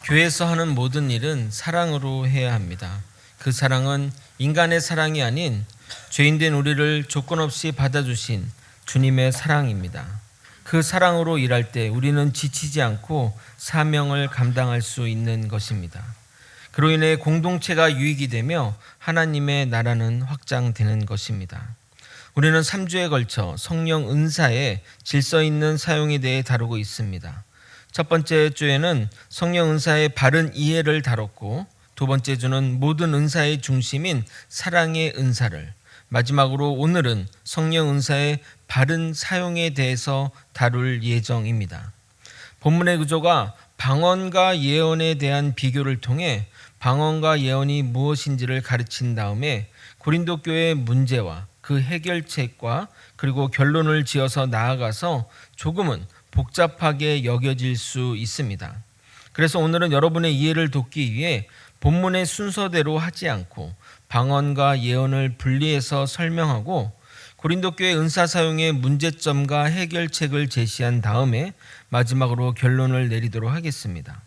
교회에서 하는 모든 일은 사랑으로 해야 합니다. 그 사랑은 인간의 사랑이 아닌 죄인된 우리를 조건 없이 받아주신 주님의 사랑입니다. 그 사랑으로 일할 때 우리는 지치지 않고 사명을 감당할 수 있는 것입니다. 그로 인해 공동체가 유익이 되며 하나님의 나라는 확장되는 것입니다. 우리는 3주에 걸쳐 성령 은사의 질서 있는 사용에 대해 다루고 있습니다. 첫 번째 주에는 성령 은사의 바른 이해를 다뤘고, 두 번째 주는 모든 은사의 중심인 사랑의 은사를, 마지막으로 오늘은 성령 은사의 바른 사용에 대해서 다룰 예정입니다. 본문의 구조가 방언과 예언에 대한 비교를 통해 방언과 예언이 무엇인지를 가르친 다음에 고린도 교회의 문제와 그 해결책과 그리고 결론을 지어서 나아가서 조금은 복잡하게 여겨질 수 있습니다. 그래서 오늘은 여러분의 이해를 돕기 위해 본문의 순서대로 하지 않고 방언과 예언을 분리해서 설명하고 고린도 교회 은사 사용의 문제점과 해결책을 제시한 다음에 마지막으로 결론을 내리도록 하겠습니다.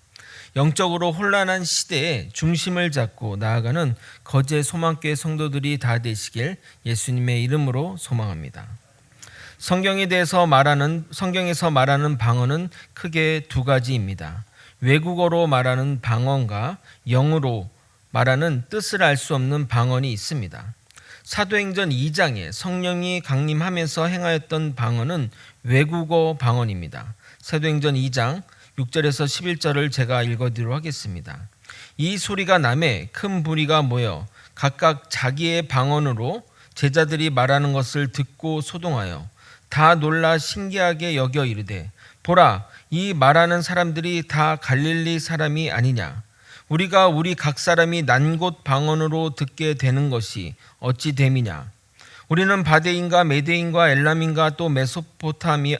영적으로 혼란한 시대에 중심을 잡고 나아가는 거제 소망교회 성도들이 다 되시길 예수님의 이름으로 소망합니다. 성경에서 말하는 방언은 크게 두 가지입니다. 외국어로 말하는 방언과 영어로 말하는 뜻을 알 수 없는 방언이 있습니다. 사도행전 2장에 성령이 강림하면서 행하였던 방언은 외국어 방언입니다. 사도행전 2장 6절에서 11절을 제가 읽어드리도록 하겠습니다. 이 소리가 나매 큰 무리가 모여 각각 자기의 방언으로 제자들이 말하는 것을 듣고 소동하여 다 놀라 신기하게 여겨 이르되, 보라, 이 말하는 사람들이 다 갈릴리 사람이 아니냐? 우리가 우리 각 사람이 난 곳 방언으로 듣게 되는 것이 어찌 됨이냐? 우리는 바데인과 메데인과 엘람인과 또 메소포타미아,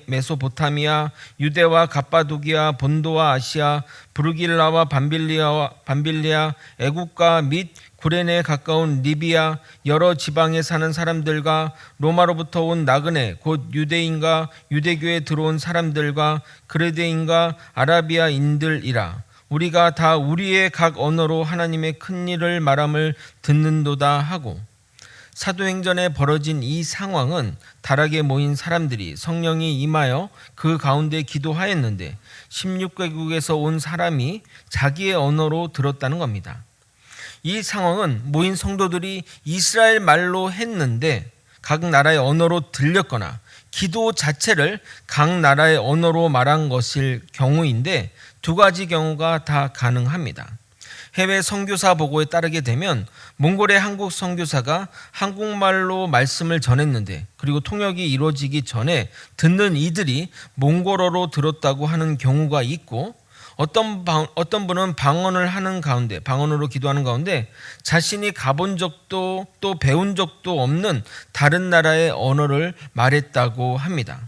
유대와 갑바도기아, 본도와 아시아, 부르길라와 밤빌리아, 애국과 및 구레네에 가까운 리비아, 여러 지방에 사는 사람들과 로마로부터 온 나그네 곧 유대인과 유대교에 들어온 사람들과 그레데인과 아라비아인들이라. 우리가 다 우리의 각 언어로 하나님의 큰 일을 말함을 듣는도다 하고, 사도행전에 벌어진 이 상황은 다락에 모인 사람들이 성령이 임하여 그 가운데 기도하였는데 16개국에서 온 사람이 자기의 언어로 들었다는 겁니다. 이 상황은 모인 성도들이 이스라엘 말로 했는데 각 나라의 언어로 들렸거나 기도 자체를 각 나라의 언어로 말한 것일 경우인데, 두 가지 경우가 다 가능합니다. 해외 선교사 보고에 따르게 되면 몽골의 한국 선교사가 한국말로 말씀을 전했는데, 그리고 통역이 이루어지기 전에 듣는 이들이 몽골어로 들었다고 하는 경우가 있고, 어떤 분은 방언을 하는 가운데, 방언으로 기도하는 가운데 자신이 가본 적도 또 배운 적도 없는 다른 나라의 언어를 말했다고 합니다.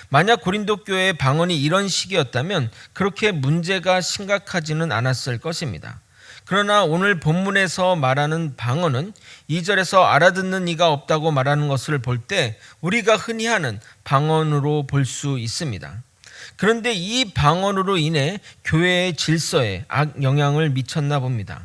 만약 고린도 교회의 방언이 이런 식이었다면 그렇게 문제가 심각하지는 않았을 것입니다. 그러나 오늘 본문에서 말하는 방언은 2절에서 알아듣는 이가 없다고 말하는 것을 볼 때 우리가 흔히 하는 방언으로 볼 수 있습니다. 그런데 이 방언으로 인해 교회의 질서에 악영향을 미쳤나 봅니다.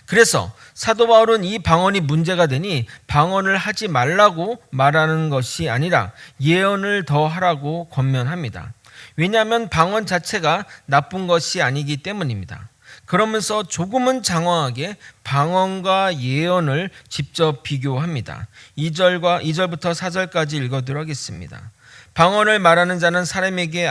그래서 사도 바울은 이 방언이 문제가 되니 방언을 하지 말라고 말하는 것이 아니라 예언을 더 하라고 권면합니다. 왜냐하면 방언 자체가 나쁜 것이 아니기 때문입니다. 그러면서 조금은 장황하게 방언과 예언을 직접 비교합니다. 2절부터 4절까지 읽어드리도록 하겠습니다. 방언을 말하는 자는 사람에게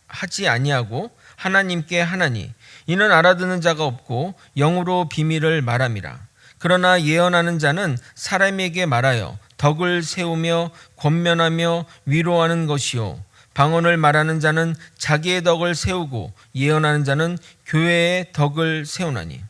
하지 아니하고 하나님께 하나니, 이는 알아듣는 자가 없고 영으로 비밀을 말함이라. 그러나 예언하는 자는 사람에게 말하여 덕을 세우며 권면하며 위로하는 것이요, 방언을 말하는 자는 자기의 덕을 세우고 예언하는 자는 교회의 덕을 세우나니.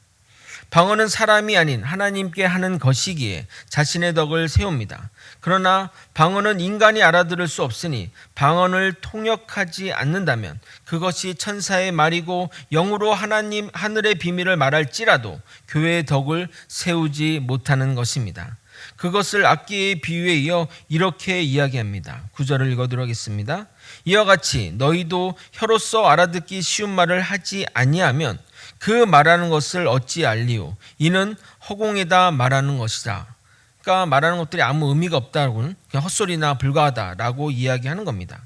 방언은 사람이 아닌 하나님께 하는 것이기에 자신의 덕을 세웁니다. 그러나 방언은 인간이 알아들을 수 없으니 방언을 통역하지 않는다면 그것이 천사의 말이고 영으로 하늘의 비밀을 말할지라도 교회의 덕을 세우지 못하는 것입니다. 그것을 악기의 비유에 이어 이렇게 이야기합니다. 9절을 읽어드리도록 하겠습니다. 이와 같이 너희도 혀로서 알아듣기 쉬운 말을 하지 아니하면 그 말하는 것을 어찌 알리오? 이는 허공에다 말하는 것이다. 그러니까 말하는 것들이 아무 의미가 없다고는 그냥 헛소리나 불과하다라고 이야기하는 겁니다.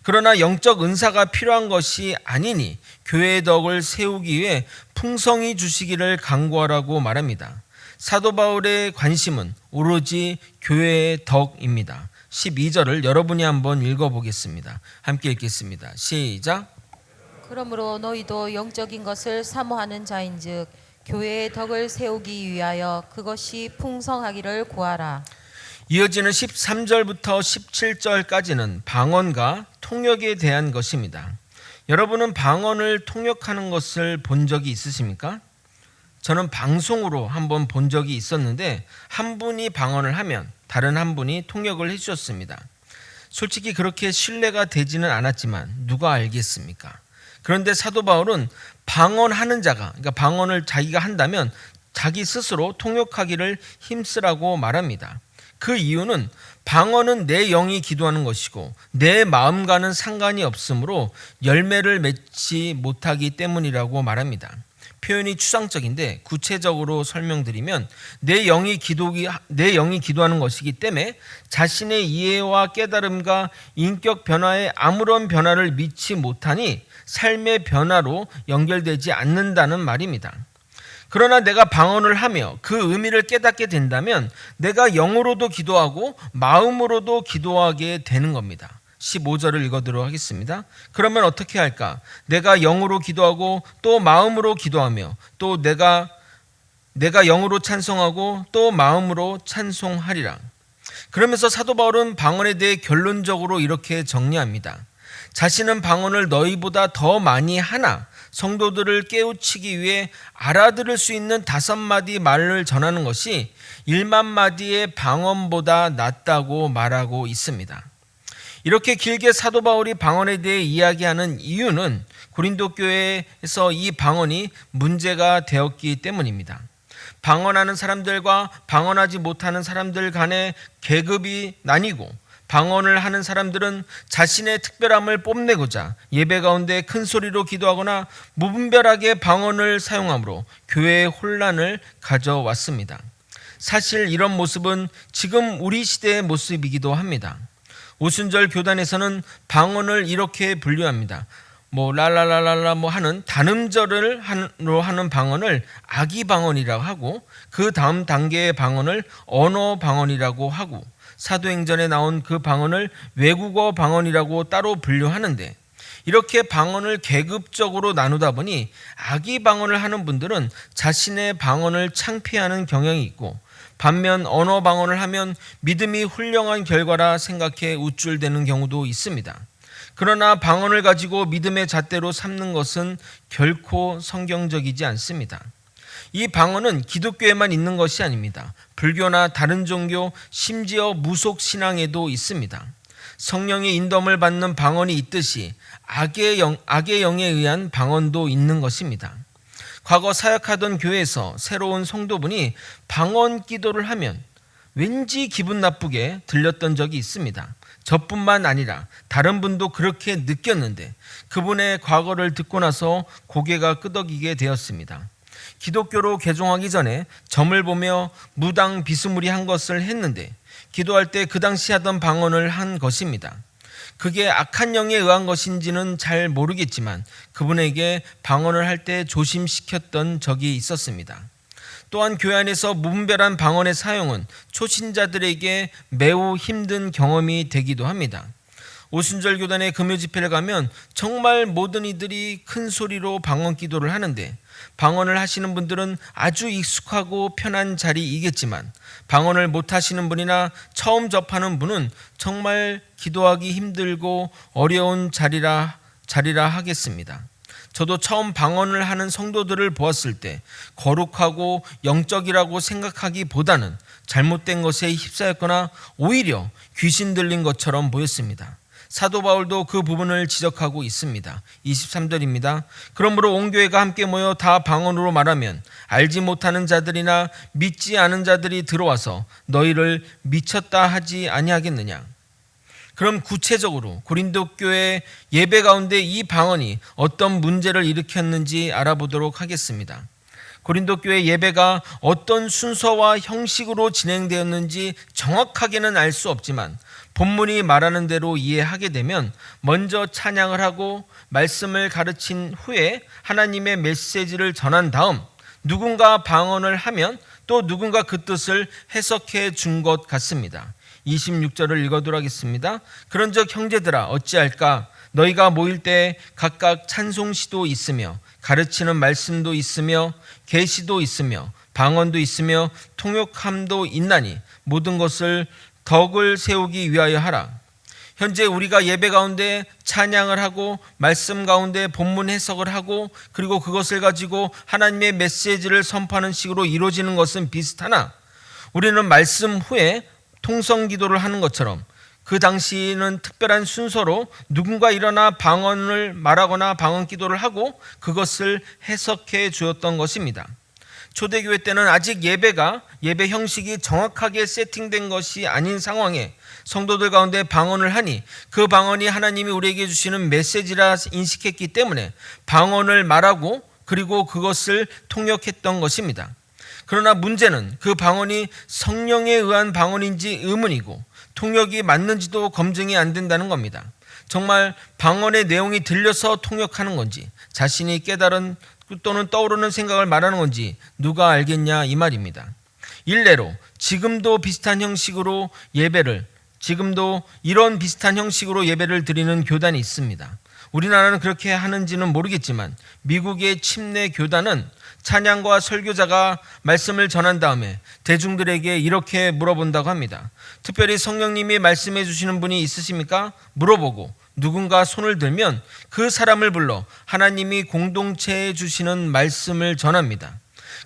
그러나 영적 은사가 필요한 것이 아니니 교회의 덕을 세우기 위해 풍성히 주시기를 간구하라고 말합니다. 사도 바울의 관심은 오로지 교회의 덕입니다. 12절을 여러분이 한번 읽어보겠습니다. 함께 읽겠습니다. 시작. 그러므로 너희도 영적인 것을 사모하는 자인즉 교회의 덕을 세우기 위하여 그것이 풍성하기를 구하라. 이어지는 13절부터 17절까지는 방언과 통역에 대한 것입니다. 여러분은 방언을 통역하는 것을 본 적이 있으십니까? 저는 방송으로 한번 본 적이 있었는데 한 분이 방언을 하면 다른 한 분이 통역을 해주셨습니다. 솔직히 그렇게 신뢰가 되지는 않았지만 누가 알겠습니까? 그런데 사도 바울은 방언하는 자가, 그러니까 방언을 자기가 한다면 자기 스스로 통역하기를 힘쓰라고 말합니다. 그 이유는 방언은 내 영이 기도하는 것이고 내 마음과는 상관이 없으므로 열매를 맺지 못하기 때문이라고 말합니다. 표현이 추상적인데 구체적으로 설명드리면 내 영이 기도하는 것이기 때문에 자신의 이해와 깨달음과 인격 변화에 아무런 변화를 미치 못하니 삶의 변화로 연결되지 않는다는 말입니다. 그러나 내가 방언을 하며 그 의미를 깨닫게 된다면 내가 영으로도 기도하고 마음으로도 기도하게 되는 겁니다. 15절을 읽어드리도록 하겠습니다. 그러면 어떻게 할까? 내가 영으로 기도하고 또 마음으로 기도하며 또 내가 영으로 찬송하고 또 마음으로 찬송하리라. 그러면서 사도 바울은 방언에 대해 결론적으로 이렇게 정리합니다. 자신은 방언을 너희보다 더 많이 하나 성도들을 깨우치기 위해 알아들을 수 있는 5마디 말을 전하는 것이 1만 마디의 방언보다 낫다고 말하고 있습니다. 이렇게 길게 사도 바울이 방언에 대해 이야기하는 이유는 고린도 교회에서 이 방언이 문제가 되었기 때문입니다. 방언하는 사람들과 방언하지 못하는 사람들 간의 계급이 나뉘고 방언을 하는 사람들은 자신의 특별함을 뽐내고자 예배 가운데 큰 소리로 기도하거나 무분별하게 방언을 사용함으로 교회의 혼란을 가져왔습니다. 사실 이런 모습은 지금 우리 시대의 모습이기도 합니다. 오순절 교단에서는 방언을 이렇게 분류합니다. 랄랄랄랄라 하는 단음절로 하는 방언을 아기 방언이라고 하고 그 다음 단계의 방언을 언어 방언이라고 하고 사도행전에 나온 그 방언을 외국어 방언이라고 따로 분류하는데 이렇게 방언을 계급적으로 나누다 보니 아기 방언을 하는 분들은 자신의 방언을 창피하는 경향이 있고 반면 언어 방언을 하면 믿음이 훌륭한 결과라 생각해 우쭐대는 경우도 있습니다. 그러나 방언을 가지고 믿음의 잣대로 삼는 것은 결코 성경적이지 않습니다. 이 방언은 기독교에만 있는 것이 아닙니다. 불교나 다른 종교, 심지어 무속 신앙에도 있습니다. 성령의 인도함을 받는 방언이 있듯이 악의 영에 의한 방언도 있는 것입니다. 과거 사역하던 교회에서 새로운 성도분이 방언 기도를 하면 왠지 기분 나쁘게 들렸던 적이 있습니다. 저뿐만 아니라 다른 분도 그렇게 느꼈는데 그분의 과거를 듣고 나서 고개가 끄덕이게 되었습니다. 기독교로 개종하기 전에 점을 보며 무당 비스무리한 것을 했는데 기도할 때 그 당시 하던 방언을 한 것입니다. 그게 악한 영에 의한 것인지는 잘 모르겠지만 그분에게 방언을 할 때 조심시켰던 적이 있었습니다. 또한 교회 안에서 무분별한 방언의 사용은 초신자들에게 매우 힘든 경험이 되기도 합니다. 오순절 교단의 금요 집회를 가면 정말 모든 이들이 큰 소리로 방언 기도를 하는데 방언을 하시는 분들은 아주 익숙하고 편한 자리이겠지만 방언을 못 하시는 분이나 처음 접하는 분은 정말 기도하기 힘들고 어려운 자리라 하겠습니다. 저도 처음 방언을 하는 성도들을 보았을 때 거룩하고 영적이라고 생각하기보다는 잘못된 것에 휩싸였거나 오히려 귀신 들린 것처럼 보였습니다. 사도 바울도 그 부분을 지적하고 있습니다. 23절입니다. 그러므로 온 교회가 함께 모여 다 방언으로 말하면 알지 못하는 자들이나 믿지 않은 자들이 들어와서 너희를 미쳤다 하지 아니하겠느냐. 그럼 구체적으로 고린도 교회 예배 가운데 이 방언이 어떤 문제를 일으켰는지 알아보도록 하겠습니다. 고린도 교회 예배가 어떤 순서와 형식으로 진행되었는지 정확하게는 알 수 없지만 본문이 말하는 대로 이해하게 되면 먼저 찬양을 하고 말씀을 가르친 후에 하나님의 메시지를 전한 다음 누군가 방언을 하면 또 누군가 그 뜻을 해석해 준 것 같습니다. 26절을 읽어도록 하겠습니다. 그런즉 형제들아 어찌할까 너희가 모일 때 각각 찬송시도 있으며 가르치는 말씀도 있으며 계시도 있으며 방언도 있으며 통역함도 있나니 모든 것을 덕을 세우기 위하여 하라. 현재 우리가 예배 가운데 찬양을 하고 말씀 가운데 본문 해석을 하고 그리고 그것을 가지고 하나님의 메시지를 선포하는 식으로 이루어지는 것은 비슷하나 우리는 말씀 후에 통성 기도를 하는 것처럼 그 당시는 특별한 순서로 누군가 일어나 방언을 말하거나 방언 기도를 하고 그것을 해석해 주었던 것입니다. 초대교회 때는 아직 예배 형식이 정확하게 세팅된 것이 아닌 상황에 성도들 가운데 방언을 하니 그 방언이 하나님이 우리에게 주시는 메시지라 인식했기 때문에 방언을 말하고 그리고 그것을 통역했던 것입니다. 그러나 문제는 그 방언이 성령에 의한 방언인지 의문이고 통역이 맞는지도 검증이 안 된다는 겁니다. 정말 방언의 내용이 들려서 통역하는 건지 자신이 깨달은 또는 떠오르는 생각을 말하는 건지 누가 알겠냐 이 말입니다. 일례로 지금도 이런 비슷한 형식으로 예배를 드리는 교단이 있습니다. 우리나라는 그렇게 하는지는 모르겠지만 미국의 침례 교단은 찬양과 설교자가 말씀을 전한 다음에 대중들에게 이렇게 물어본다고 합니다. 특별히 성령님이 말씀해 주시는 분이 있으십니까? 물어보고 누군가 손을 들면 그 사람을 불러 하나님이 공동체에 주시는 말씀을 전합니다.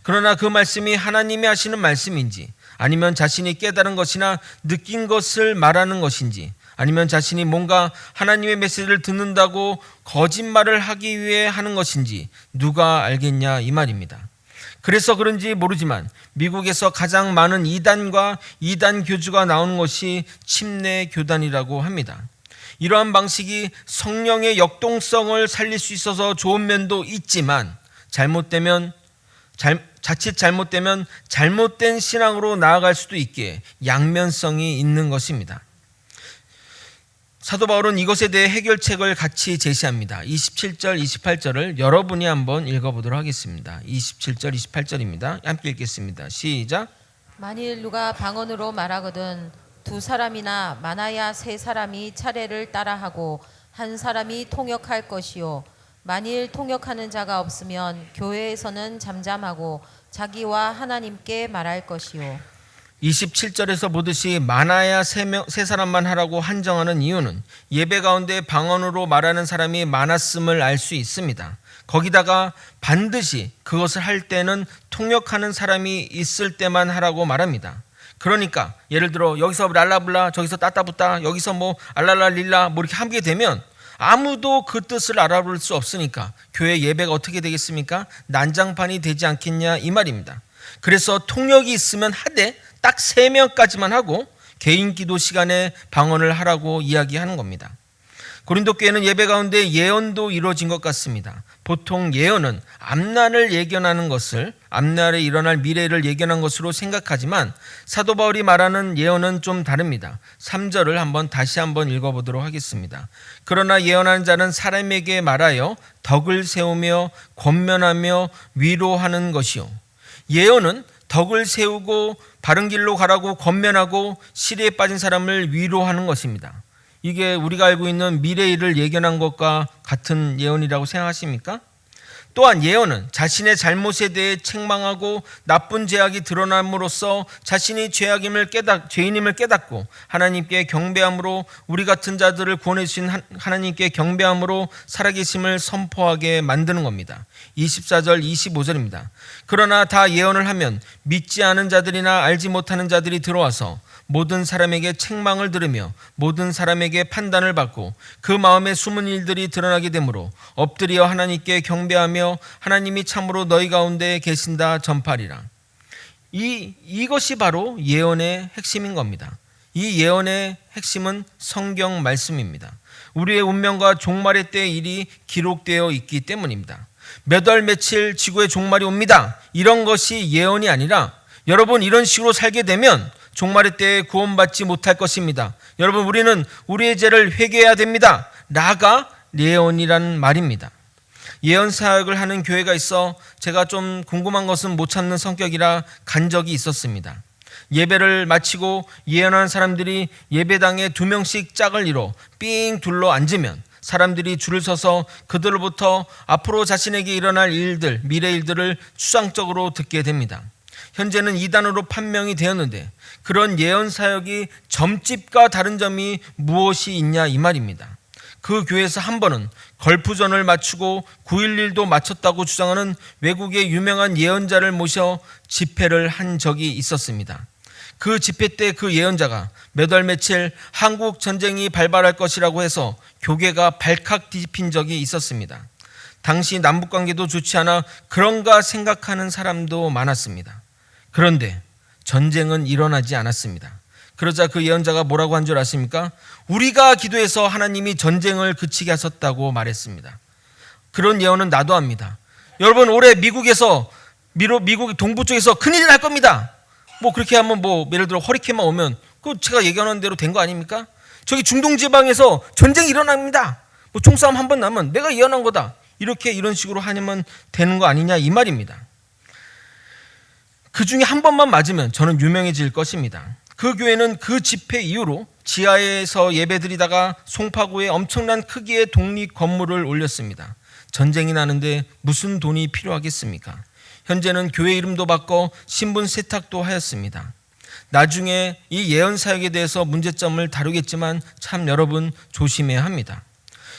그러나 그 말씀이 하나님이 하시는 말씀인지 아니면 자신이 깨달은 것이나 느낀 것을 말하는 것인지 아니면 자신이 뭔가 하나님의 메시지를 듣는다고 거짓말을 하기 위해 하는 것인지 누가 알겠냐 이 말입니다. 그래서 그런지 모르지만 미국에서 가장 많은 이단과 이단 교주가 나오는 것이 침례 교단이라고 합니다. 이러한 방식이 성령의 역동성을 살릴 수 있어서 좋은 면도 있지만 자칫 잘못되면 잘못된 신앙으로 나아갈 수도 있기에 양면성이 있는 것입니다. 사도 바울은 이것에 대해 해결책을 같이 제시합니다. 27절, 28절을 여러분이 한번 읽어보도록 하겠습니다. 27절, 28절입니다. 함께 읽겠습니다. 시작. 만일 누가 방언으로 말하거든 두 사람이나 많아야 세 사람이 차례를 따라하고 한 사람이 통역할 것이요 만일 통역하는 자가 없으면 교회에서는 잠잠하고 자기와 하나님께 말할 것이요. 27절에서 보듯이 많아야 세 사람만 하라고 한정하는 이유는 예배 가운데 방언으로 말하는 사람이 많았음을 알 수 있습니다. 거기다가 반드시 그것을 할 때는 통역하는 사람이 있을 때만 하라고 말합니다. 그러니까 예를 들어 여기서 랄라블라 저기서 따따붙다 여기서 뭐 알랄랄릴라 뭐 이렇게 하게 되면 아무도 그 뜻을 알아볼 수 없으니까 교회 예배가 어떻게 되겠습니까? 난장판이 되지 않겠냐 이 말입니다. 그래서 통역이 있으면 하되 딱 3명까지만 하고 개인 기도 시간에 방언을 하라고 이야기하는 겁니다. 고린도 교회는 예배 가운데 예언도 이루어진 것 같습니다. 보통 예언은 앞날을 예견하는 것을 앞날에 일어날 미래를 예견한 것으로 생각하지만 사도 바울이 말하는 예언은 좀 다릅니다. 3절을 다시 한번 읽어보도록 하겠습니다. 그러나 예언하는 자는 사람에게 말하여 덕을 세우며 권면하며 위로하는 것이요. 예언은 덕을 세우고 바른 길로 가라고 권면하고 시리에 빠진 사람을 위로하는 것입니다. 이게 우리가 알고 있는 미래 일을 예견한 것과 같은 예언이라고 생각하십니까? 또한 예언은 자신의 잘못에 대해 책망하고 나쁜 죄악이 드러남으로써 자신이 죄인임을 깨닫고 하나님께 경배함으로 우리 같은 자들을 구원해 주신 하나님께 경배함으로 살아계심을 선포하게 만드는 겁니다. 24절 25절입니다. 그러나 다 예언을 하면 믿지 않은 자들이나 알지 못하는 자들이 들어와서 모든 사람에게 책망을 들으며 모든 사람에게 판단을 받고 그 마음에 숨은 일들이 드러나게 되므로 엎드려 하나님께 경배하며 하나님이 참으로 너희 가운데 계신다 전파리라. 이것이 바로 예언의 핵심인 겁니다. 이 예언의 핵심은 성경 말씀입니다. 우리의 운명과 종말의 때의 일이 기록되어 있기 때문입니다. 몇 월 며칠 지구의 종말이 옵니다. 이런 것이 예언이 아니라 여러분 이런 식으로 살게 되면 종말의 때에 구원받지 못할 것입니다. 여러분 우리는 우리의 죄를 회개해야 됩니다. 라가 예언이라는 말입니다. 예언 사역을 하는 교회가 있어 제가 좀 궁금한 것은 못 찾는 성격이라 간 적이 있었습니다. 예배를 마치고 예언하는 사람들이 예배당에 2명씩 짝을 이뤄 삥 둘러 앉으면 사람들이 줄을 서서 그들로부터 앞으로 자신에게 일어날 일들, 미래 일들을 추상적으로 듣게 됩니다. 현재는 2단으로 판명이 되었는데 그런 예언 사역이 점집과 다른 점이 무엇이 있냐 이 말입니다. 그 교회에서 한 번은 걸프전을 마치고 9.11도 마쳤다고 주장하는 외국의 유명한 예언자를 모셔 집회를 한 적이 있었습니다. 그 집회 때 그 예언자가 몇 월 며칠 한국 전쟁이 발발할 것이라고 해서 교계가 발칵 뒤집힌 적이 있었습니다. 당시 남북관계도 좋지 않아 그런가 생각하는 사람도 많았습니다. 그런데 전쟁은 일어나지 않았습니다. 그러자 그 예언자가 뭐라고 한 줄 아십니까? 우리가 기도해서 하나님이 전쟁을 그치게 하셨다고 말했습니다. 그런 예언은 나도 합니다. 여러분 올해 미국 동부 쪽에서 큰일이 날 겁니다. 뭐 그렇게 하면 뭐 예를 들어 허리케인만 오면 그 제가 얘기하는 대로 된 거 아닙니까? 저기 중동 지방에서 전쟁이 일어납니다. 뭐 총싸움 한 번 나면 내가 예언한 거다. 이런 식으로 하면 되는 거 아니냐 이 말입니다. 그 중에 한 번만 맞으면 저는 유명해질 것입니다. 그 교회는 그 집회 이후로 지하에서 예배드리다가 송파구에 엄청난 크기의 독립 건물을 올렸습니다. 전쟁이 나는데 무슨 돈이 필요하겠습니까? 현재는 교회 이름도 바꿔 신분 세탁도 하였습니다. 나중에 이 예언 사역에 대해서 문제점을 다루겠지만 참 여러분 조심해야 합니다.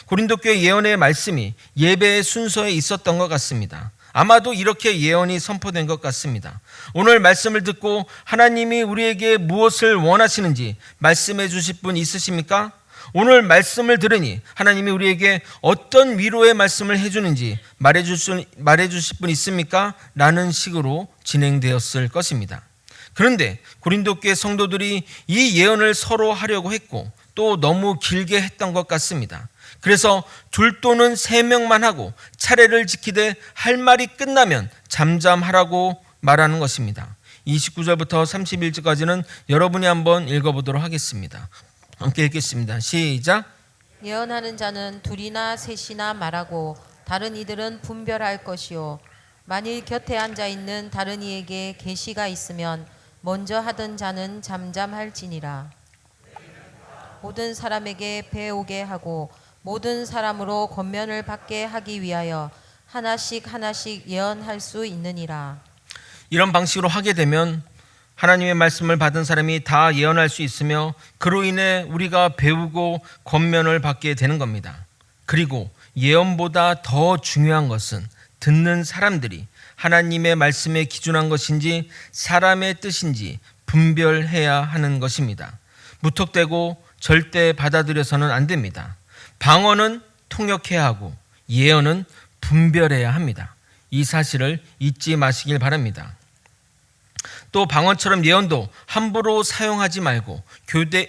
고린도 교회 예언의 말씀이 예배의 순서에 있었던 것 같습니다. 아마도 이렇게 예언이 선포된 것 같습니다. 오늘 말씀을 듣고 하나님이 우리에게 무엇을 원하시는지 말씀해 주실 분 있으십니까? 오늘 말씀을 들으니 하나님이 우리에게 어떤 위로의 말씀을 해주는지 말해주실 분 있습니까? 라는 식으로 진행되었을 것입니다. 그런데 고린도 교회 성도들이 이 예언을 서로 하려고 했고 또 너무 길게 했던 것 같습니다. 그래서 2 또는 3명만 하고 차례를 지키되 할 말이 끝나면 잠잠하라고 말하는 것입니다. 29절부터 31절까지는 여러분이 한번 읽어보도록 하겠습니다. 함께 읽겠습니다. 시작. 예언하는 자는 2이나 3이나 말하고 다른 이들은 분별할 것이요 만일 곁에 앉아 있는 다른 이에게 계시가 있으면 먼저 하던 자는 잠잠할지니라. 모든 사람에게 배우게 하고 모든 사람으로 권면을 받게 하기 위하여 하나씩 예언할 수 있느니라. 이런 방식으로 하게 되면 하나님의 말씀을 받은 사람이 다 예언할 수 있으며 그로 인해 우리가 배우고 권면을 받게 되는 겁니다. 그리고 예언보다 더 중요한 것은 듣는 사람들이 하나님의 말씀에 기준한 것인지 사람의 뜻인지 분별해야 하는 것입니다. 무턱대고 절대 받아들여서는 안 됩니다. 방언은 통역해야 하고 예언은 분별해야 합니다. 이 사실을 잊지 마시길 바랍니다. 또 방언처럼 예언도 함부로 사용하지 말고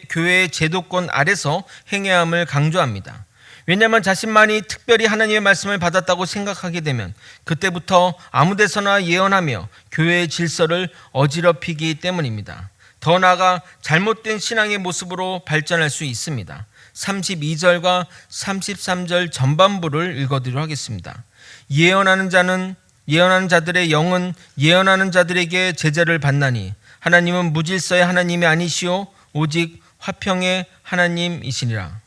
교회의 제도권 아래서 행해야 함을 강조합니다. 왜냐하면 자신만이 특별히 하나님의 말씀을 받았다고 생각하게 되면 그때부터 아무데서나 예언하며 교회의 질서를 어지럽히기 때문입니다. 더 나아가 잘못된 신앙의 모습으로 발전할 수 있습니다. 32절과 33절 전반부를 읽어드리도록 하겠습니다. 예언하는 자들의 영은 예언하는 자들에게 제재를 받나니 하나님은 무질서의 하나님이 아니시오 오직 화평의 하나님이시니라.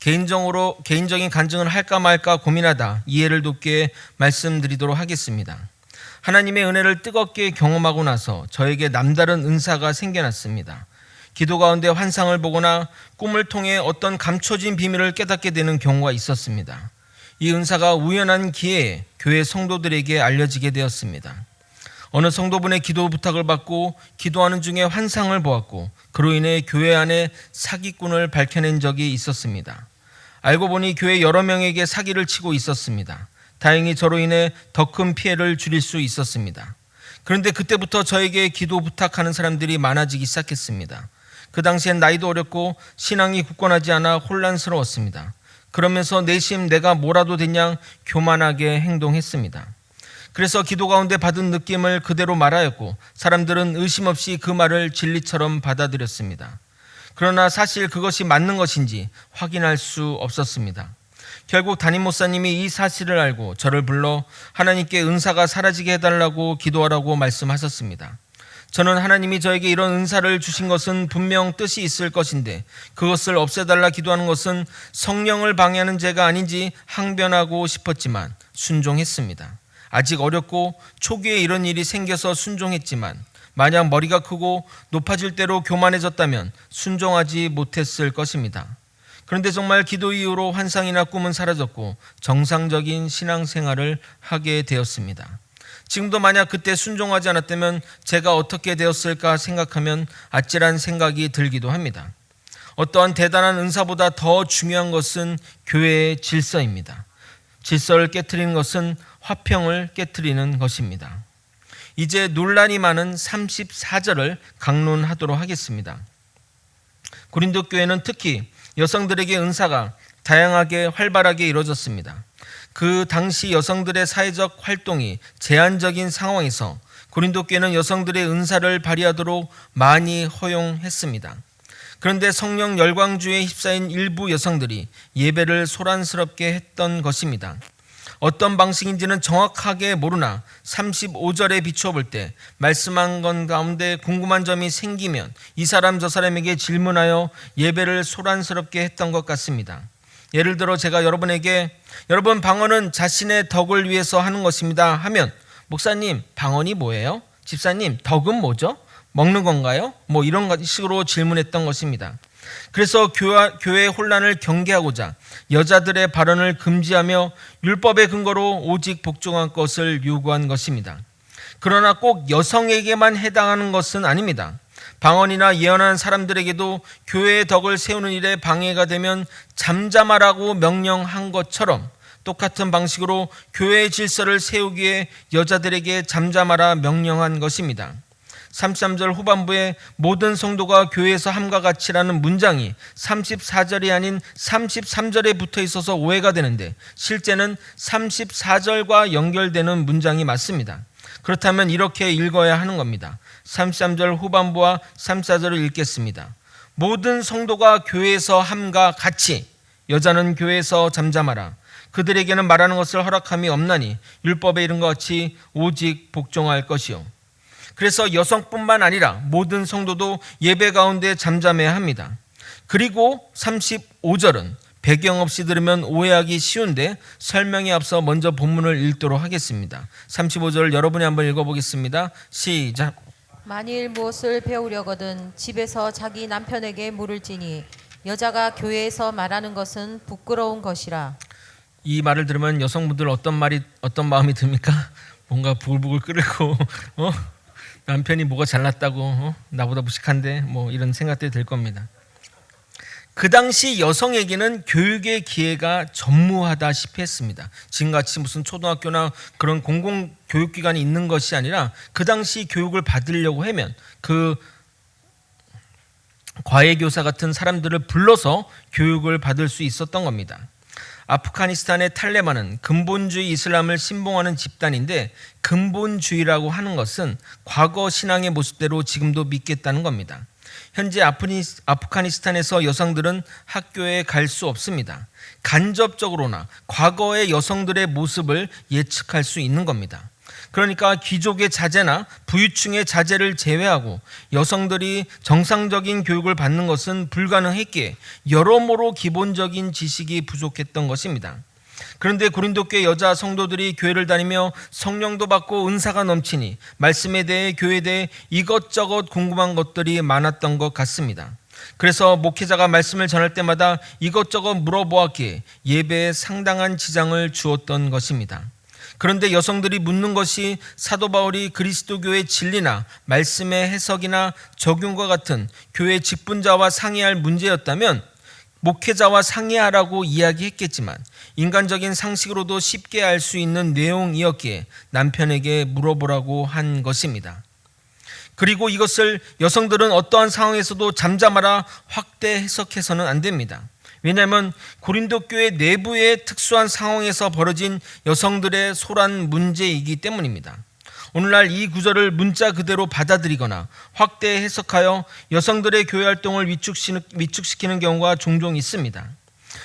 개인적인 간증을 할까 말까 고민하다 이해를 돕게 말씀드리도록 하겠습니다. 하나님의 은혜를 뜨겁게 경험하고 나서 저에게 남다른 은사가 생겨났습니다. 기도 가운데 환상을 보거나 꿈을 통해 어떤 감춰진 비밀을 깨닫게 되는 경우가 있었습니다. 이 은사가 우연한 기회에 교회 성도들에게 알려지게 되었습니다. 어느 성도분의 기도 부탁을 받고 기도하는 중에 환상을 보았고 그로 인해 교회 안에 사기꾼을 밝혀낸 적이 있었습니다. 알고 보니 교회 여러 명에게 사기를 치고 있었습니다. 다행히 저로 인해 더 큰 피해를 줄일 수 있었습니다. 그런데 그때부터 저에게 기도 부탁하는 사람들이 많아지기 시작했습니다. 그 당시엔 나이도 어렸고 신앙이 굳건하지 않아 혼란스러웠습니다. 그러면서 내심 내가 뭐라도 됐냐 교만하게 행동했습니다. 그래서 기도 가운데 받은 느낌을 그대로 말하였고 사람들은 의심 없이 그 말을 진리처럼 받아들였습니다. 그러나 사실 그것이 맞는 것인지 확인할 수 없었습니다. 결국 담임 목사님이 이 사실을 알고 저를 불러 하나님께 은사가 사라지게 해달라고 기도하라고 말씀하셨습니다. 저는 하나님이 저에게 이런 은사를 주신 것은 분명 뜻이 있을 것인데 그것을 없애달라 기도하는 것은 성령을 방해하는 죄가 아닌지 항변하고 싶었지만 순종했습니다. 아직 어렸고 초기에 이런 일이 생겨서 순종했지만 만약 머리가 크고 높아질 대로 교만해졌다면 순종하지 못했을 것입니다. 그런데 정말 기도 이후로 환상이나 꿈은 사라졌고 정상적인 신앙생활을 하게 되었습니다. 지금도 만약 그때 순종하지 않았다면 제가 어떻게 되었을까 생각하면 아찔한 생각이 들기도 합니다. 어떠한 대단한 은사보다 더 중요한 것은 교회의 질서입니다. 질서를 깨트리는 것은 화평을 깨트리는 것입니다. 이제 논란이 많은 34절을 강론하도록 하겠습니다. 고린도 교회는 특히 여성들에게 은사가 다양하게 활발하게 이루어졌습니다. 그 당시 여성들의 사회적 활동이 제한적인 상황에서 고린도 교회는 여성들의 은사를 발휘하도록 많이 허용했습니다. 그런데 성령 열광주의에 휩싸인 일부 여성들이 예배를 소란스럽게 했던 것입니다. 어떤 방식인지는 정확하게 모르나 35절에 비추어 볼 때 말씀한 것 가운데 궁금한 점이 생기면 이 사람 저 사람에게 질문하여 예배를 소란스럽게 했던 것 같습니다. 예를 들어 제가 여러분에게 여러분 방언은 자신의 덕을 위해서 하는 것입니다 하면 목사님 방언이 뭐예요? 집사님 덕은 뭐죠? 먹는 건가요? 뭐 이런 식으로 질문했던 것입니다. 그래서 교회의 혼란을 경계하고자 여자들의 발언을 금지하며 율법의 근거로 오직 복종할 것을 요구한 것입니다. 그러나 꼭 여성에게만 해당하는 것은 아닙니다. 방언이나 예언하는 사람들에게도 교회의 덕을 세우는 일에 방해가 되면 잠잠하라고 명령한 것처럼 똑같은 방식으로 교회의 질서를 세우기에 여자들에게 잠잠하라 명령한 것입니다. 33절 후반부에 모든 성도가 교회에서 함과 같이라는 문장이 34절이 아닌 33절에 붙어 있어서 오해가 되는데 실제는 34절과 연결되는 문장이 맞습니다. 그렇다면 이렇게 읽어야 하는 겁니다. 33절 후반부와 34절을 읽겠습니다. 모든 성도가 교회에서 함과 같이 여자는 교회에서 잠잠하라. 그들에게는 말하는 것을 허락함이 없나니 율법에 이른 것 같이 오직 복종할 것이요. 그래서 여성뿐만 아니라 모든 성도도 예배 가운데 잠잠해야 합니다. 그리고 35절은 배경 없이 들으면 오해하기 쉬운데 설명에 앞서 먼저 본문을 읽도록 하겠습니다. 35절을 여러분이 한번 읽어보겠습니다. 시작. 만일 무엇을 배우려거든 집에서 자기 남편에게 물을지니 여자가 교회에서 말하는 것은 부끄러운 것이라. 이 말을 들으면 여성분들 어떤 마음이 듭니까? 뭔가 부글부글 끓고 남편이 뭐가 잘났다고 나보다 무식한데 뭐 이런 생각들이 들 겁니다. 그 당시 여성에게는 교육의 기회가 전무하다시피 했습니다. 지금같이 무슨 초등학교나 그런 공공교육기관이 있는 것이 아니라 그 당시 교육을 받으려고 하면 그 과외교사 같은 사람들을 불러서 교육을 받을 수 있었던 겁니다. 아프가니스탄의 탈레반은 근본주의 이슬람을 신봉하는 집단인데 근본주의라고 하는 것은 과거 신앙의 모습대로 지금도 믿겠다는 겁니다. 현재 아프가니스탄에서 여성들은 학교에 갈 수 없습니다. 간접적으로나 과거의 여성들의 모습을 예측할 수 있는 겁니다. 그러니까 귀족의 자제나 부유층의 자제를 제외하고 여성들이 정상적인 교육을 받는 것은 불가능했기에 여러모로 기본적인 지식이 부족했던 것입니다. 그런데 고린도교회 여자 성도들이 교회를 다니며 성령도 받고 은사가 넘치니 말씀에 대해 교회에 대해 이것저것 궁금한 것들이 많았던 것 같습니다. 그래서 목회자가 말씀을 전할 때마다 이것저것 물어보았기에 예배에 상당한 지장을 주었던 것입니다. 그런데 여성들이 묻는 것이 사도 바울이 그리스도교의 진리나 말씀의 해석이나 적용과 같은 교회 직분자와 상의할 문제였다면 목회자와 상의하라고 이야기했겠지만 인간적인 상식으로도 쉽게 알 수 있는 내용이었기에 남편에게 물어보라고 한 것입니다. 그리고 이것을 여성들은 어떠한 상황에서도 잠잠하라 확대 해석해서는 안 됩니다. 왜냐하면 고린도 교회 내부의 특수한 상황에서 벌어진 여성들의 소란 문제이기 때문입니다. 오늘날 이 구절을 문자 그대로 받아들이거나 확대 해석하여 여성들의 교회 활동을 위축시키는 경우가 종종 있습니다.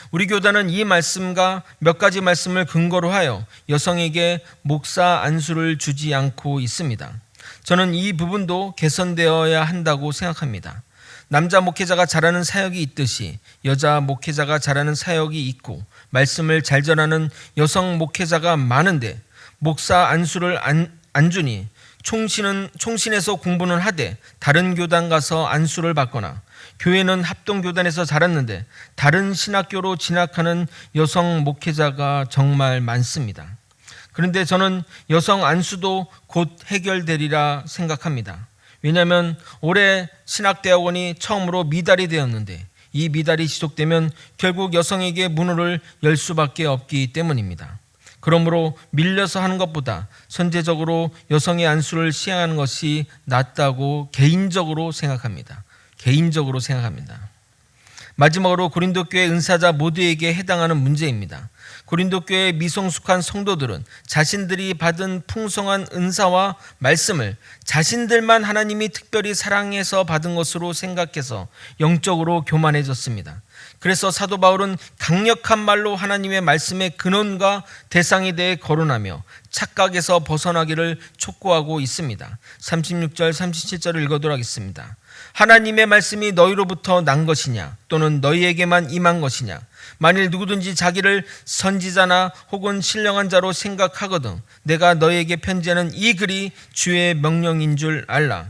우리 교단은 이 말씀과 몇 가지 말씀을 근거로 하여 여성에게 목사 안수를 주지 않고 있습니다. 저는 이 부분도 개선되어야 한다고 생각합니다. 남자 목회자가 잘하는 사역이 있듯이 여자 목회자가 잘하는 사역이 있고 말씀을 잘 전하는 여성 목회자가 많은데 목사 안수를 안 주니 총신에서 공부는 하되 다른 교단 가서 안수를 받거나 교회는 합동교단에서 자랐는데 다른 신학교로 진학하는 여성 목회자가 정말 많습니다. 그런데 저는 여성 안수도 곧 해결되리라 생각합니다. 왜냐하면 올해 신학대학원이 처음으로 미달이 되었는데 이 미달이 지속되면 결국 여성에게 문호를 열 수밖에 없기 때문입니다. 그러므로 밀려서 하는 것보다 선제적으로 여성의 안수를 시행하는 것이 낫다고 개인적으로 생각합니다. 마지막으로 고린도 교회 은사자 모두에게 해당하는 문제입니다. 고린도 교회 미성숙한 성도들은 자신들이 받은 풍성한 은사와 말씀을 자신들만 하나님이 특별히 사랑해서 받은 것으로 생각해서 영적으로 교만해졌습니다. 그래서 사도 바울은 강력한 말로 하나님의 말씀의 근원과 대상에 대해 거론하며 착각에서 벗어나기를 촉구하고 있습니다. 36절 37절을 읽어도록 하겠습니다. 하나님의 말씀이 너희로부터 난 것이냐 또는 너희에게만 임한 것이냐 만일 누구든지 자기를 선지자나 혹은 신령한 자로 생각하거든 내가 너희에게 편지하는 이 글이 주의 명령인 줄 알라.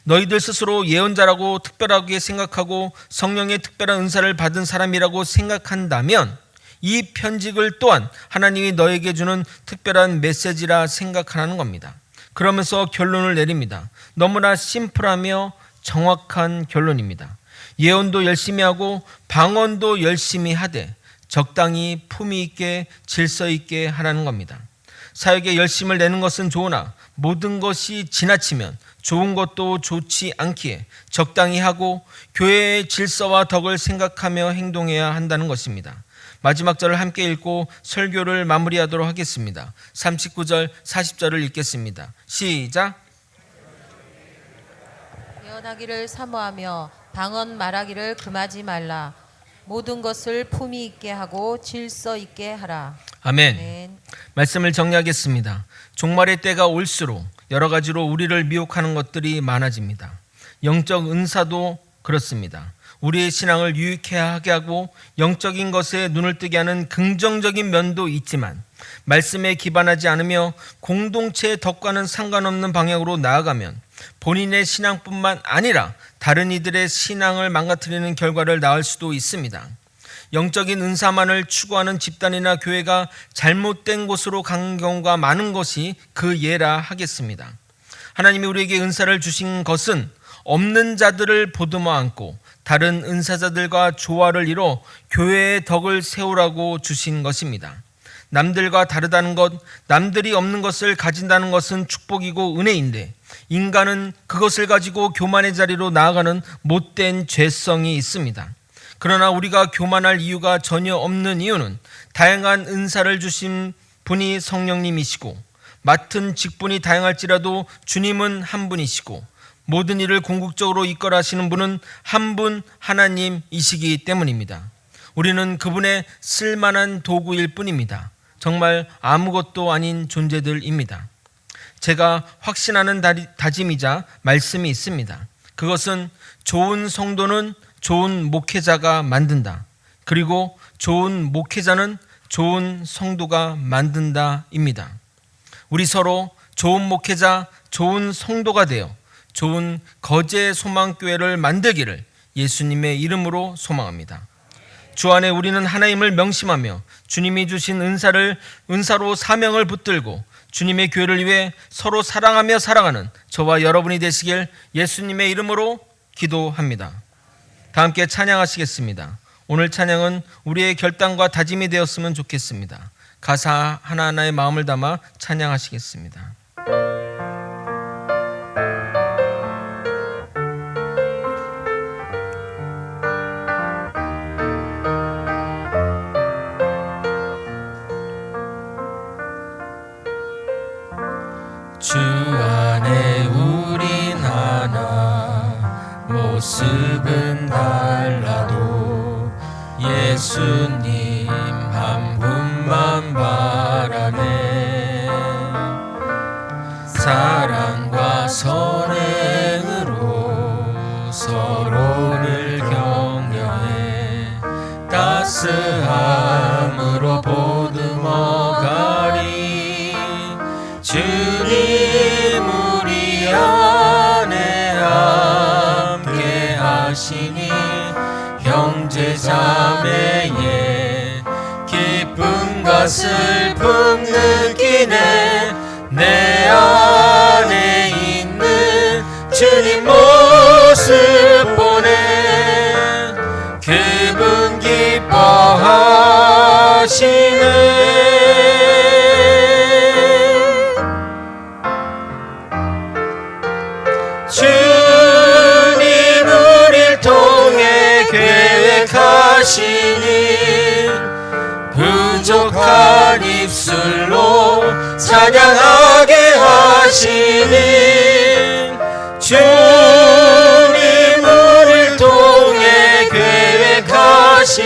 너희들 스스로 예언자라고 특별하게 생각하고 성령의 특별한 은사를 받은 사람이라고 생각한다면 이 편지글 또한 하나님이 너에게 주는 특별한 메시지라 생각하라는 겁니다. 그러면서 결론을 내립니다. 너무나 심플하며 정확한 결론입니다. 예언도 열심히 하고 방언도 열심히 하되 적당히 품위 있게 질서 있게 하라는 겁니다. 사역에 열심을 내는 것은 좋으나 모든 것이 지나치면 좋은 것도 좋지 않기에 적당히 하고 교회의 질서와 덕을 생각하며 행동해야 한다는 것입니다. 마지막 절을 함께 읽고 설교를 마무리하도록 하겠습니다. 39절 40절을 읽겠습니다. 시작. 예언하기를 사모하며 방언 말하기를 금하지 말라. 모든 것을 품위 있게 하고 질서 있게 하라. 아멘. 아멘. 말씀을 정리하겠습니다. 종말의 때가 올수록 여러 가지로 우리를 미혹하는 것들이 많아집니다. 영적 은사도 그렇습니다. 우리의 신앙을 유익해 하게 하고 영적인 것에 눈을 뜨게 하는 긍정적인 면도 있지만 말씀에 기반하지 않으며 공동체의 덕과는 상관없는 방향으로 나아가면 본인의 신앙뿐만 아니라 다른 이들의 신앙을 망가뜨리는 결과를 낳을 수도 있습니다. 영적인 은사만을 추구하는 집단이나 교회가 잘못된 곳으로 간 경우가 많은 것이 그 예라 하겠습니다. 하나님이 우리에게 은사를 주신 것은 없는 자들을 보듬어 안고 다른 은사자들과 조화를 이뤄 교회의 덕을 세우라고 주신 것입니다. 남들과 다르다는 것, 남들이 없는 것을 가진다는 것은 축복이고 은혜인데 인간은 그것을 가지고 교만의 자리로 나아가는 못된 죄성이 있습니다. 그러나 우리가 교만할 이유가 전혀 없는 이유는 다양한 은사를 주신 분이 성령님이시고 맡은 직분이 다양할지라도 주님은 한 분이시고 모든 일을 궁극적으로 이끌어하시는 분은 한 분 하나님이시기 때문입니다. 우리는 그분의 쓸만한 도구일 뿐입니다. 정말 아무것도 아닌 존재들입니다. 제가 확신하는 다짐이자 말씀이 있습니다. 그것은 좋은 성도는 좋은 목회자가 만든다. 그리고 좋은 목회자는 좋은 성도가 만든다입니다. 우리 서로 좋은 목회자, 좋은 성도가 되어 좋은 거제 소망교회를 만들기를 예수님의 이름으로 소망합니다. 주 안에 우리는 하나님을 명심하며 주님이 주신 은사로 사명을 붙들고 주님의 교회를 위해 서로 사랑하며 살아가는 저와 여러분이 되시길 예수님의 이름으로 기도합니다. 다 함께 찬양하시겠습니다. 오늘 찬양은 우리의 결단과 다짐이 되었으면 좋겠습니다. 가사 하나하나의 마음을 담아 찬양하시겠습니다. 주 안에 우린 하나 모습은 달라도 예수님 한 분만 바라네. 사랑과 선행으로 서로를 격려해 따스함으로 보듬어가리. 주님 우리 안에 함께 하시니 형제 자매의 기쁨과 슬픔 느끼네. 내 안에 있는 주님 모습 보네. 그분 기뻐하시네. 주님 우릴 통해 계획하시니 부족한 입술로 찬양하게 하시니. 주님 우릴 통해 계획하시니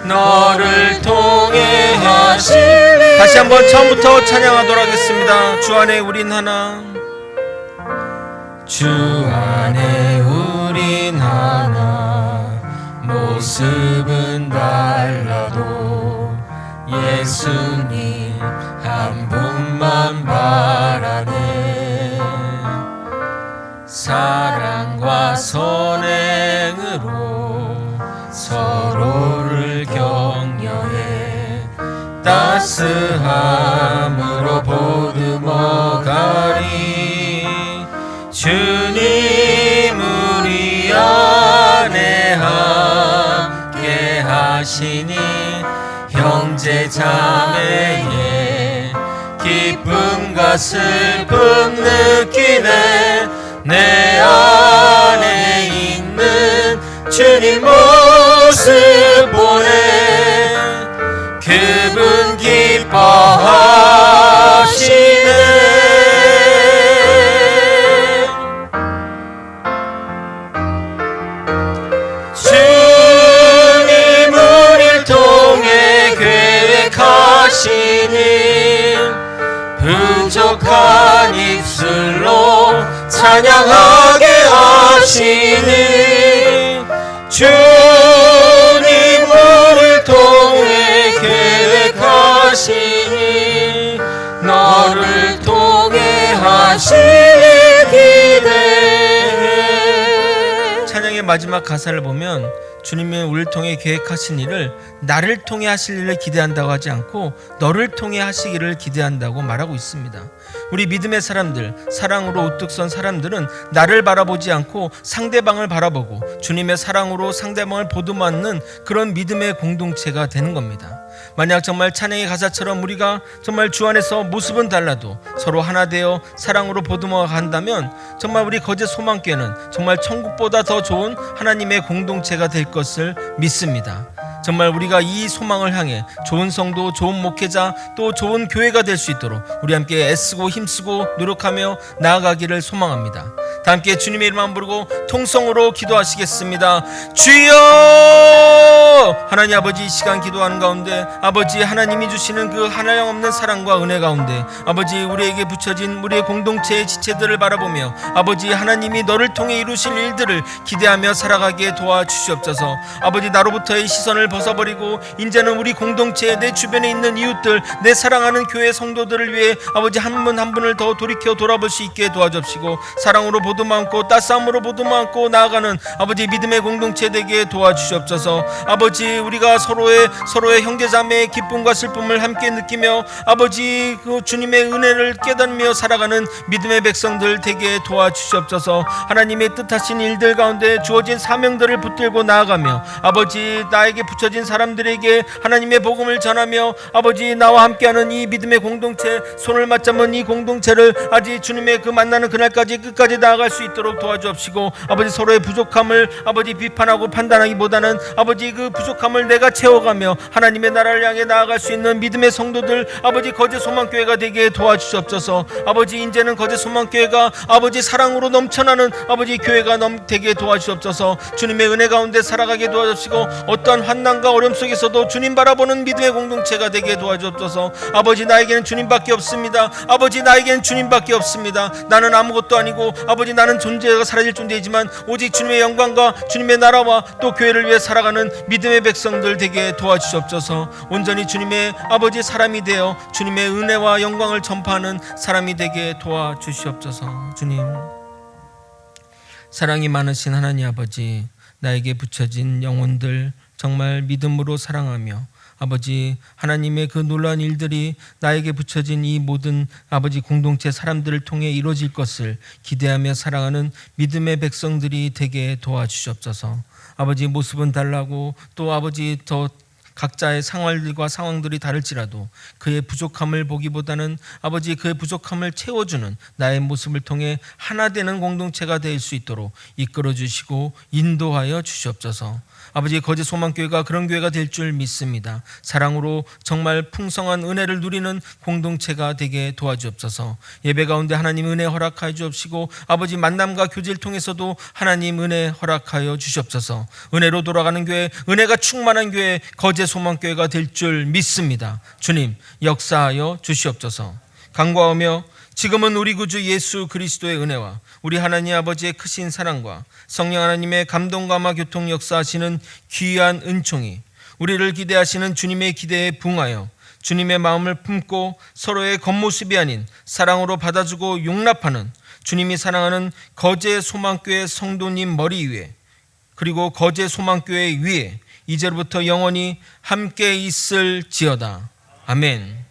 너를 통해 하시니. 다시 한번 처음부터 찬양하도록 하겠습니다. 주 안에 우린 하나. 주 안에 우린 하나 모습은 달라도 예수님 한 분만 바라네. 사랑과 선행으로 서로를 격려해 따스함으로 보듬어가리. 주님 우리 안에 함께 하시니 형제 자매의 기쁨과 슬픔 느끼네. 내 안에 있는 주님 모습 보네. 그분 기뻐하시네. 주님 우릴 통해 계획하시니 부족한 입술로 찬양하게 하시니. 주님 우릴 통해 계획하시니 너를 통해 하시니 기대해. 찬양의 마지막 가사를 보면 주님이 우리를 통해 계획하신 일을 나를 통해 하실 일을 기대한다고 하지 않고 너를 통해 하시기를 기대한다고 말하고 있습니다. 우리 믿음의 사람들, 사랑으로 우뚝 선 사람들은 나를 바라보지 않고 상대방을 바라보고 주님의 사랑으로 상대방을 보듬어안는 그런 믿음의 공동체가 되는 겁니다. 만약 정말 찬양의 가사처럼 우리가 정말 주 안에서 모습은 달라도 서로 하나 되어 사랑으로 보듬어 간다면 정말 우리 거제 소망교회는 정말 천국보다 더 좋은 하나님의 공동체가 될 것을 믿습니다. 정말 우리가 이 소망을 향해 좋은 성도, 좋은 목회자, 또 좋은 교회가 될 수 있도록 우리 함께 애쓰고 힘쓰고 노력하며 나아가기를 소망합니다. 다 함께 주님의 이름만 부르고 통성으로 기도하시겠습니다. 주여! 하나님 아버지, 이 시간 기도하는 가운데 아버지 하나님이 주시는 그 하나영없는 사랑과 은혜 가운데 아버지 우리에게 붙여진 우리의 공동체의 지체들을 바라보며 아버지 하나님이 너를 통해 이루실 일들을 기대하며 살아가기에 도와주시옵소서. 아버지 나로부터의 시선을 벗어버리고 이제는 우리 공동체, 내 주변에 있는 이웃들, 내 사랑하는 교회 성도들을 위해 아버지 한 분 한 분을 더 돌이켜 돌아볼 수 있게 도와주시고 사랑으로 보듬어 안고 따스함으로 보듬어 안고 나아가는 아버지 믿음의 공동체 되게 도와주시옵소서. 아버지 우리가 서로의 형제자매의 기쁨과 슬픔을 함께 느끼며 아버지 그 주님의 은혜를 깨닫며 살아가는 믿음의 백성들 되게 도와주시옵소서. 하나님의 뜻하신 일들 가운데 주어진 사명들을 붙들고 나아가며 아버지 나에게 붙여진 사람들에게 하나님의 복음을 전하며 아버지 나와 함께하는 이 믿음의 공동체, 손을 맞잡은 이 공동체를 아직 주님의 그 만나는 그날까지 끝까지 나아가 나아갈 수 있도록 도와주옵시고 아버지 서로의 부족함을 아버지 비판하고 판단하기보다는 아버지 그 부족함을 내가 채워가며 하나님의 나라를 향해 나아갈 수 있는 믿음의 성도들 아버지 거짓 소망교회가 되게 도와주시옵소서. 아버지 이제는 거짓 소망교회가 아버지 사랑으로 넘쳐나는 아버지 교회가 되게 도와주시옵소서. 주님의 은혜 가운데 살아가게 도와주시고 어떠한 환난과 어려움 속에서도 주님 바라보는 믿음의 공동체가 되게 도와주옵소서. 아버지 나에게는 주님밖에 없습니다. 아버지 나에게는 주님밖에 없습니다. 나는 아무것도 아니고 아버지 나는 존재가 사라질 존재이지만 오직 주님의 영광과 주님의 나라와 또 교회를 위해 살아가는 믿음의 백성들 되게 도와주시옵소서. 온전히 주님의 아버지 사람이 되어 주님의 은혜와 영광을 전파하는 사람이 되게 도와주시옵소서. 주님 사랑이 많으신 하나님 아버지 나에게 붙여진 영혼들 정말 믿음으로 사랑하며 아버지 하나님의 그 놀라운 일들이 나에게 붙여진 이 모든 아버지 공동체 사람들을 통해 이루어질 것을 기대하며 사랑하는 믿음의 백성들이 되게 도와주시옵소서. 아버지 모습은 달라고 또 아버지 더 각자의 생활과 상황들이 다를지라도 그의 부족함을 보기보다는 아버지 그의 부족함을 채워주는 나의 모습을 통해 하나 되는 공동체가 될 수 있도록 이끌어 주시고 인도하여 주시옵소서. 아버지 거짓 소망교회가 그런 교회가 될 줄 믿습니다. 사랑으로 정말 풍성한 은혜를 누리는 공동체가 되게 도와주옵소서. 예배 가운데 하나님 은혜 허락하여 주옵시고 아버지 만남과 교제를 통해서도 하나님 은혜 허락하여 주시옵소서. 은혜로 돌아가는 교회, 은혜가 충만한 교회, 거짓 소망교회가 될 줄 믿습니다. 주님 역사하여 주시옵소서. 간구하며 지금은 우리 구주 예수 그리스도의 은혜와 우리 하나님 아버지의 크신 사랑과 성령 하나님의 감동감화 교통 역사하시는 귀한 은총이 우리를 기대하시는 주님의 기대에 부응하여 주님의 마음을 품고 서로의 겉모습이 아닌 사랑으로 받아주고 용납하는 주님이 사랑하는 거제 소망교회 성도님 머리 위에 그리고 거제 소망교회 위에 이제로부터 영원히 함께 있을지어다. 아멘.